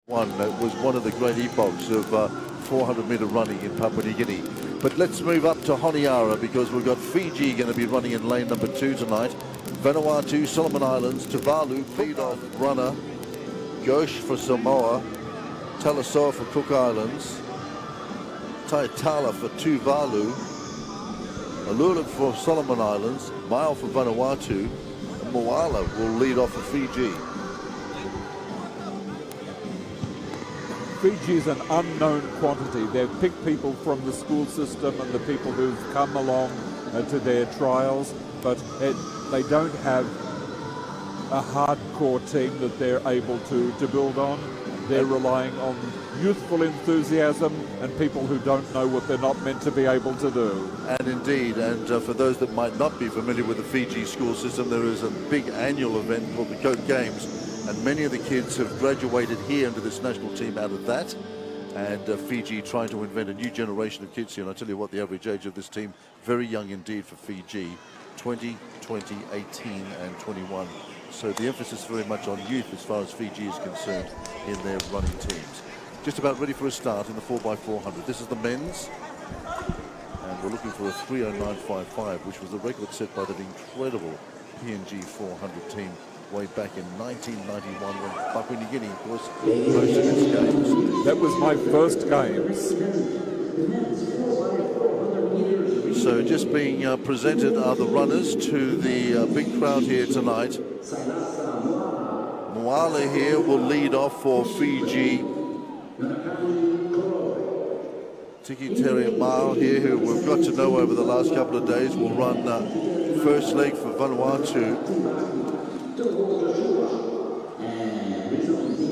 That was one of the great epochs of 400-meter running in Papua New Guinea. But let's move up to Honiara because we've got Fiji going to be running in lane number 2 tonight. Vanuatu, Solomon Islands, Tuvalu, lead-off runner. Ghosh for Samoa, Talasoa for Cook Islands, Taitala for Tuvalu, Alula for Solomon Islands, Mile for Vanuatu, and Moala will lead off for Fiji. Fiji is an unknown quantity. They've picked people from the school system and the people who've come along to their trials, but they don't have a hardcore team that they're able to build on. They're relying on youthful enthusiasm and people who don't know what they're not meant to be able to do. And indeed, and for those that might not be familiar with the Fiji school system, there is a big annual event called the Coke Games. And many of the kids have graduated here into this national team out of that. And Fiji trying to invent a new generation of kids here. And I tell you what, the average age of this team, very young indeed for Fiji, 20, 20, 18 and 21. So the emphasis very much on youth as far as Fiji is concerned in their running teams. Just about ready for a start in the 4x400. This is the men's. And we're looking for a 3:09.55, which was the record set by that incredible PNG 400 team way back in 1991 when Papua New Guinea, of course, hosted its games. That was my first games. So just being presented are the runners to the big crowd here tonight. Moala here will lead off for Fiji. Tiki Terry Mile here, who we've got to know over the last couple of days, will run first leg for Vanuatu.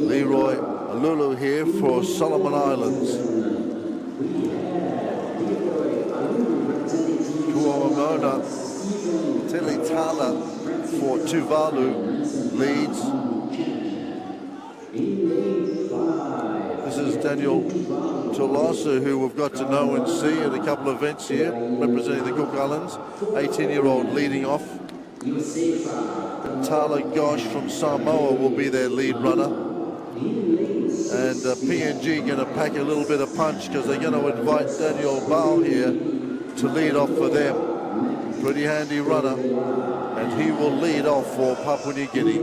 Leroy Alulu here for Solomon Islands. Kuomona Telitala for Tuvalu leads. This is Daniel Tolosa, who we've got to know and see at a couple of events here, representing the Cook Islands. 18-year-old leading off. Tala Gosh from Samoa will be their lead runner. And PNG going to pack a little bit of punch because they're going to invite Daniel Bao here to lead off for them. Pretty handy runner. And he will lead off for Papua New Guinea.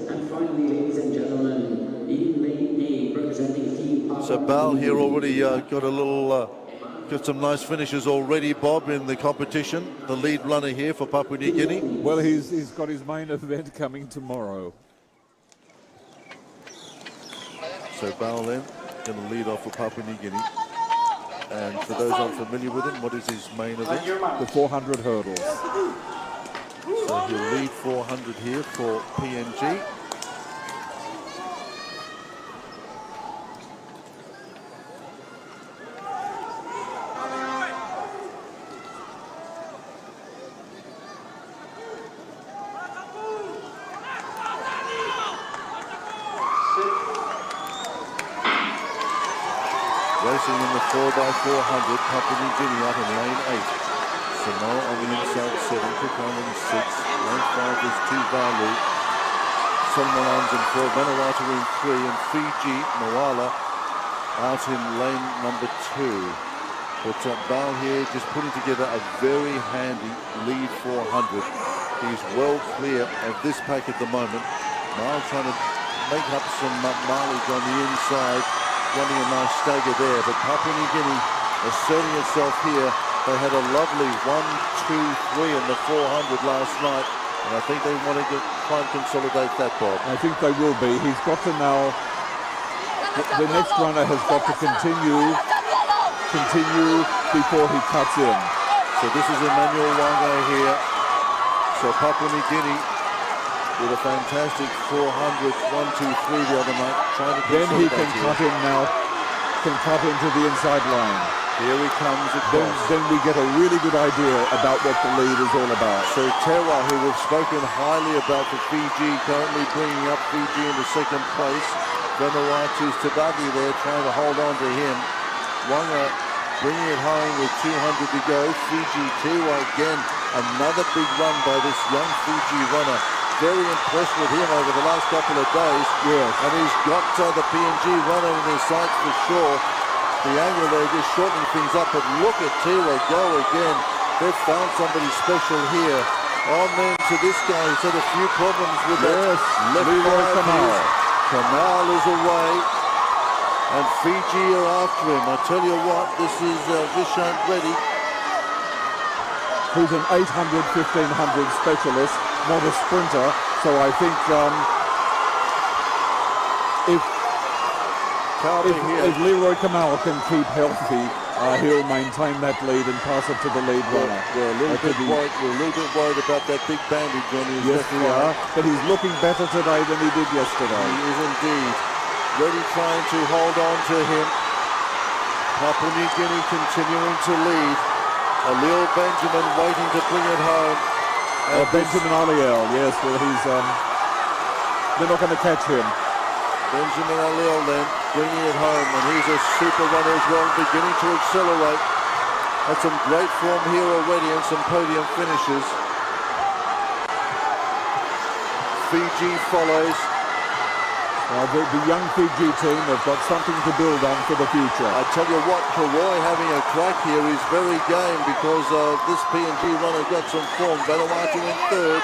And finally, ladies and gentlemen, in lane A, representing Team Papua. So Bal here already got a little, got some nice finishes already, Bob, in the competition. The lead runner here for Papua New Guinea. Well, he's got his main event coming tomorrow. So Bal then going to lead off for Papua New Guinea. And for those unfamiliar with him, what is his main event? The 400 hurdles. So he'll lead 400 here for PNG. Racing in the 4x400, Papua New Guinea out in lane 8. Samoa on the inside 7, Cook Islands 6, lane 5 is Tuvalu, Solomon Islands in 4, Vanuatu in 3, and Fiji, Moala, out in lane number 2. But Bal here just putting together a very handy lead 400. He's well clear of this pack at the moment. Mile trying to make up some mileage on the inside, running a nice stagger there, but Papua New Guinea asserting itself here. They had a lovely 1, 2, 3 in the 400 last night, and I think they want to try and consolidate that, Bob. I think they will be. He's got to now, the next runner has got to continue before he cuts in. So this is Emmanuel Wanga here. So Papua New Guinea with a fantastic 400, 1, 2, 3 the other night, trying to then he can here. cut in now, can cut into the inside lane. Here he comes across. Then we get a really good idea about what the lead is all about. So Tewa, who we've spoken highly about for Fiji, currently bringing up Fiji into second place. Vanuatu's Tabagi there trying to hold on to him. Wanga bringing it home with 200 to go. Fiji Tiwa again, another big run by this young Fiji runner. Very impressed with him over the last couple of days. Yes. And he's got the PNG runner in his sights for sure. The angle there just shortening things up, but look at Tiwa go again. They've found somebody special here. On then to this guy who's had a few problems with that left Kamal. Kamal is away. And Fiji are after him. I tell you what, this is Vishant Reddy. Who's an 800, 1500 specialist, not a sprinter. So I think if Leroy Kamal can keep healthy, he'll maintain that lead and pass it to the lead runner. We're a little bit worried about that big bandage on his Yes, left we are. But he's looking better today than he did yesterday. He is indeed. Reddy trying to hold on to him. Papua New Guinea continuing to lead. Alil Benjamin waiting to bring it home. Benjamin Aliel, yes, well they're not going to catch him. Benjamin Alil then bringing it home, and he's a super runner as well, beginning to accelerate. Had some great form here already and some podium finishes. Fiji follows. The young Fiji team have got something to build on for the future. I tell you what, Karoy having a crack here is very game because this PNG runner got some form. Vanuatu in third,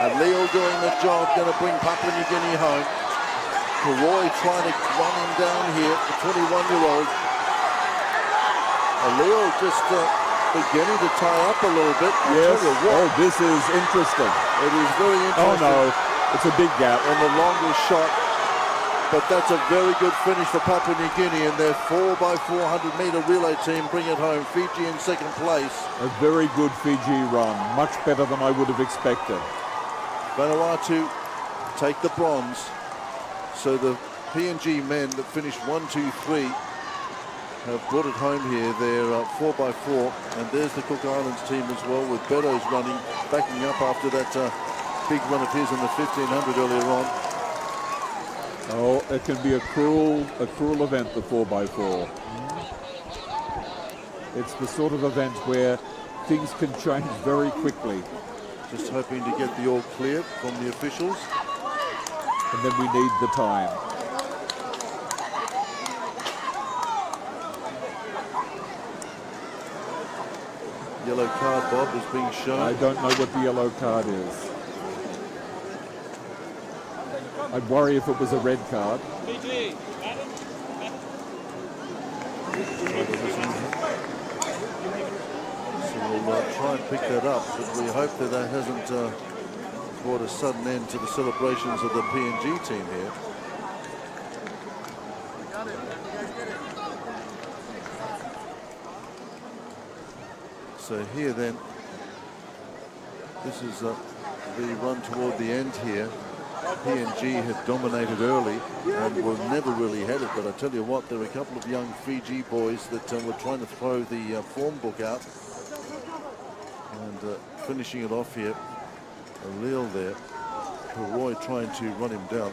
and Leo doing the job, going to bring Papua New Guinea home. Karoy trying to run him down here, the 21-year-old. Leo just beginning to tie up a little bit. Yes, this is interesting. It is very interesting. Oh no, it's a big gap. And the longest shot. But that's a very good finish for Papua New Guinea, and their 4x400 meter relay team bring it home. Fiji in second place. A very good Fiji run, much better than I would have expected. Vanuatu take the bronze. So the PNG men that finished 1, 2, 3 have brought it home here. They're 4x4, and there's the Cook Islands team as well, with Beddoes running, backing up after that big run of his in the 1500 earlier on. Oh, it can be a cruel event, the 4x4. It's the sort of event where things can change very quickly. Just hoping to get the all clear from the officials. And then we need the time. Yellow card, Bob, is being shown. I don't know what the yellow card is. I'd worry if it was a red card. So we'll try and pick that up, but we hope that that hasn't brought a sudden end to the celebrations of the PNG team here. So here then, this is the run toward the end here. PNG had dominated early and were never really headed, but I tell you what, there are a couple of young Fiji boys that were trying to throw the form book out, and finishing it off here. Alil there, Karoy trying to run him down.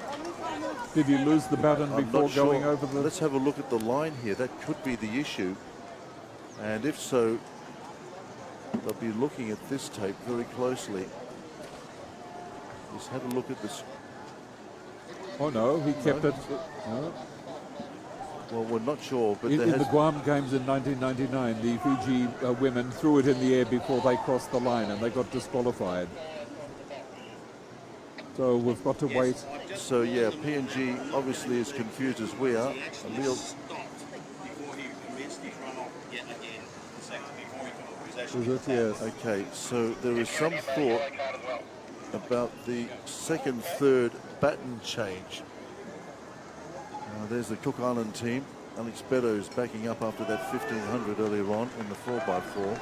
Did he lose the baton before going over the... Let's have a look at the line here. That could be the issue, and if so, they'll be looking at this tape very closely. Just had a look at this. Oh no, he kept it. No. Well, we're not sure, but in the Guam Games in 1999, the Fiji women threw it in the air before they crossed the line, and they got disqualified. So we've got to wait. So yeah, PNG obviously as confused as we are. Is it? Yes. Okay, so there is some thought about the second, third baton change. There's the Cook Island team. Alex Beddoes backing up after that 1500 earlier on in the 4x4.